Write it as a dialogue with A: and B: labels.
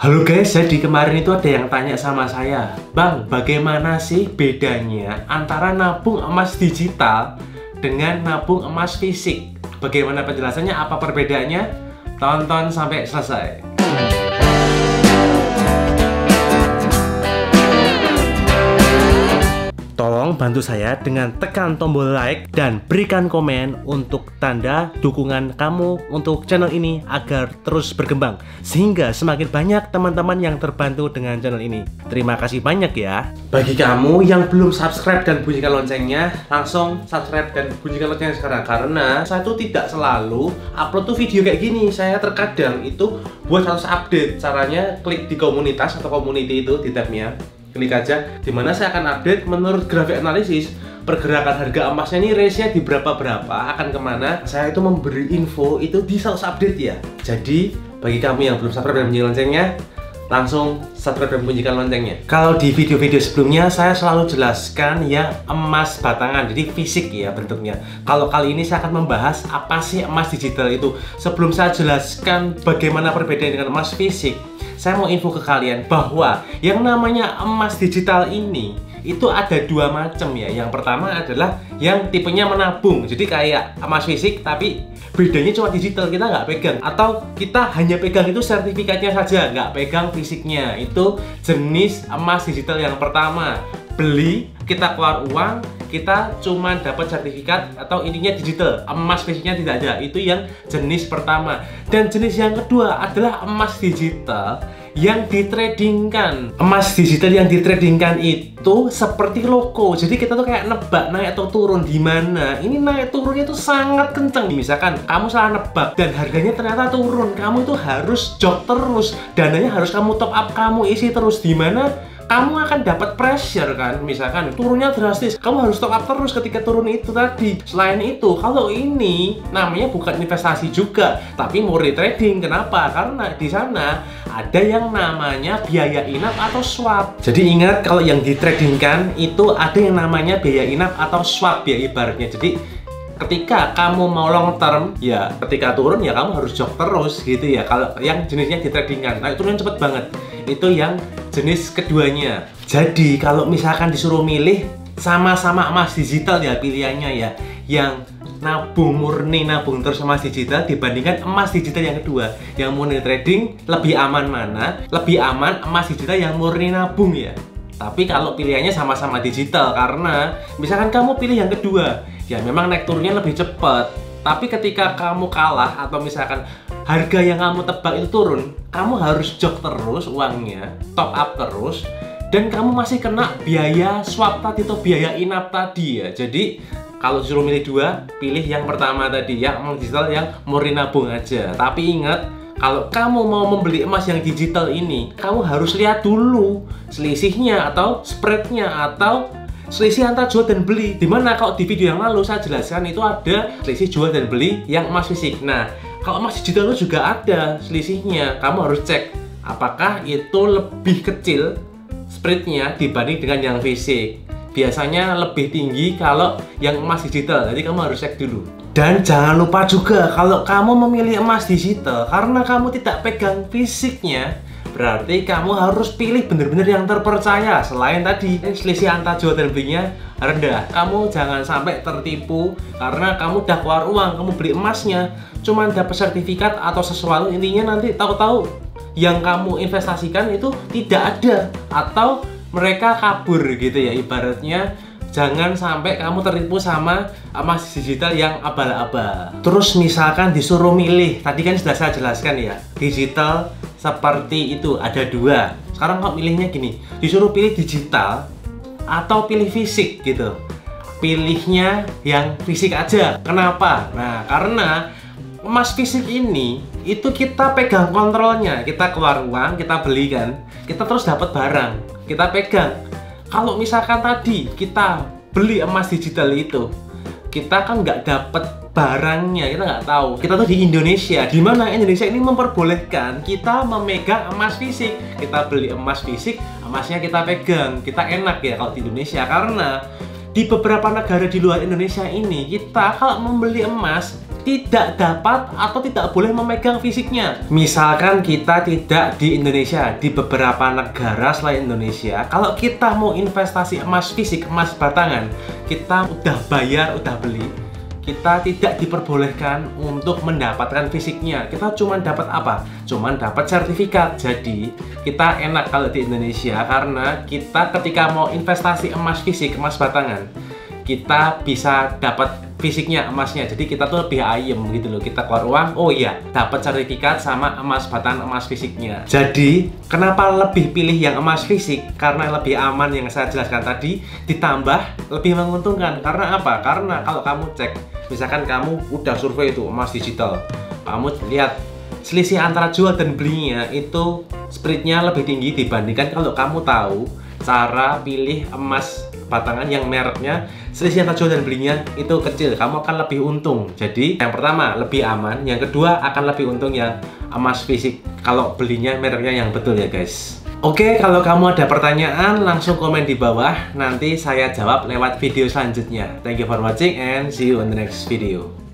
A: Halo guys, jadi kemarin itu ada yang tanya sama saya, Bang, bagaimana sih bedanya antara nabung emas digital dengan nabung emas fisik? Bagaimana penjelasannya, apa perbedaannya? Tonton sampai selesai. Tolong bantu saya dengan tekan tombol like dan berikan komen untuk tanda dukungan kamu untuk channel ini agar terus berkembang, sehingga semakin banyak teman-teman yang terbantu dengan channel ini. Terima kasih banyak ya. Bagi kamu yang belum subscribe dan bunyikan loncengnya, langsung subscribe dan bunyikan loncengnya sekarang, karena saya tuh tidak selalu upload tuh video kayak gini. Saya terkadang itu buat harus update. Caranya klik di komunitas atau community itu di tabnya, klik aja, dimana saya akan update menurut grafik analisis pergerakan harga emasnya ini, range-nya di berapa akan kemana. Saya itu memberi info itu di sales update ya. Jadi bagi kamu yang belum subscribe dan bunyikan loncengnya, langsung subscribe dan bunyikan loncengnya. Kalau di video-video sebelumnya saya selalu jelaskan ya emas batangan, jadi fisik ya bentuknya. Kalau kali ini saya akan membahas apa sih emas digital itu. Sebelum saya jelaskan bagaimana perbedaan dengan emas fisik, saya mau info ke kalian bahwa yang namanya emas digital ini itu ada dua macam ya. Yang pertama adalah yang tipenya menabung, jadi kayak emas fisik tapi bedanya cuma digital, kita nggak pegang, atau kita hanya pegang itu sertifikatnya saja, nggak pegang fisiknya. Itu jenis emas digital yang pertama. Beli, kita keluar uang, kita cuma dapat sertifikat atau intinya digital, emas fisiknya tidak ada. Itu yang jenis pertama. Dan jenis yang kedua adalah emas digital yang ditradingkan. Emas digital yang ditradingkan itu seperti loko, jadi kita tuh kayak nebak naik atau turun, di mana ini naik turunnya itu sangat kenceng. Misalkan kamu salah nebak dan harganya ternyata turun, kamu itu harus jog terus, dananya harus kamu top up, kamu isi terus, di mana kamu akan dapat pressure kan. Misalkan turunnya drastis, kamu harus top up terus ketika turun itu tadi. Selain itu, kalau ini namanya bukan investasi juga, tapi murni trading. Kenapa? Karena di sana ada yang namanya biaya inap atau swap. Jadi ingat, kalau yang ditradingkan itu ada yang namanya biaya inap atau swap ya ibaratnya. Jadi ketika kamu mau long term ya, ketika turun ya kamu harus jog terus gitu ya. Kalau yang jenisnya ditradingkan, nah turunnya cepet banget, itu yang jenis keduanya. Jadi kalau misalkan disuruh milih sama-sama emas digital ya pilihannya ya, yang nabung murni, nabung terus emas digital dibandingkan emas digital yang kedua, yang murni trading, lebih aman mana? Lebih aman emas digital yang murni nabung ya. Tapi kalau pilihannya sama-sama digital, karena misalkan kamu pilih yang kedua, ya memang naik turunnya lebih cepat. Tapi ketika kamu kalah atau misalkan harga yang kamu tebak itu turun, kamu harus jog terus uangnya, top up terus, dan kamu masih kena biaya swap tadi atau biaya inap tadi ya. Jadi kalau disuruh milih dua, pilih yang pertama tadi ya, emas digital yang murni nabung aja. Tapi ingat, kalau kamu mau membeli emas yang digital ini, kamu harus lihat dulu selisihnya atau spreadnya atau selisih antara jual dan beli. Dimana kalau di video yang lalu saya jelaskan itu ada selisih jual dan beli yang emas fisik. Nah, kalau emas digital itu juga ada selisihnya. Kamu harus cek apakah itu lebih kecil spreadnya dibanding dengan yang fisik. Biasanya lebih tinggi kalau yang emas digital, jadi kamu harus cek dulu. Dan jangan lupa juga kalau kamu memilih emas digital karena kamu tidak pegang fisiknya, berarti kamu harus pilih benar-benar yang terpercaya. Selain tadi selisih antara jual dan belinya rendah, kamu jangan sampai tertipu karena kamu udah keluar uang, kamu beli emasnya cuman dapat sertifikat atau sesuatu, intinya nanti tahu-tahu yang kamu investasikan itu tidak ada atau mereka kabur gitu ya ibaratnya. Jangan sampai kamu tertipu sama emas digital yang abal-abal. Terus misalkan disuruh milih, tadi kan sudah saya jelaskan ya, digital seperti itu ada dua. Sekarang kok milihnya gini, disuruh pilih digital atau pilih fisik gitu. Pilihnya yang fisik aja. Kenapa? Nah, karena emas fisik ini itu kita pegang kontrolnya. Kita keluar uang, kita beli kan, kita terus dapat barang, kita pegang. Kalau misalkan tadi kita beli emas digital itu, kita kan nggak dapet barangnya, kita nggak tahu. Kita tuh di Indonesia, di mana Indonesia ini memperbolehkan kita memegang emas fisik. Kita beli emas fisik, emasnya kita pegang, kita enak ya kalau di Indonesia. Karena di beberapa negara di luar Indonesia ini, kita kalau membeli emas tidak dapat atau tidak boleh memegang fisiknya. Misalkan kita tidak di Indonesia, di beberapa negara selain Indonesia, kalau kita mau investasi emas fisik, emas batangan, kita udah bayar, udah beli, kita tidak diperbolehkan untuk mendapatkan fisiknya. Kita cuma dapat apa? Cuma dapat sertifikat. Jadi kita enak kalau di Indonesia, karena kita ketika mau investasi emas fisik, emas batangan, kita bisa dapat fisiknya, emasnya. Jadi kita tuh lebih ayem gitu loh. Kita keluar uang, oh iya, dapat sertifikat sama emas batangan, emas fisiknya. Jadi kenapa lebih pilih yang emas fisik? Karena lebih aman yang saya jelaskan tadi, ditambah lebih menguntungkan. Karena apa? Karena kalau kamu cek, misalkan kamu udah survei itu emas digital, kamu lihat selisih antara jual dan belinya itu spreadnya lebih tinggi dibandingkan kalau kamu tahu cara pilih emas batangan yang mereknya selisih antara jual dan belinya itu kecil, kamu akan lebih untung. Jadi yang pertama lebih aman, yang kedua akan lebih untung yang emas fisik kalau belinya mereknya yang betul ya guys. Oke, kalau kamu ada pertanyaan langsung komen di bawah, nanti saya jawab lewat video selanjutnya. Thank you for watching and see you in the next video.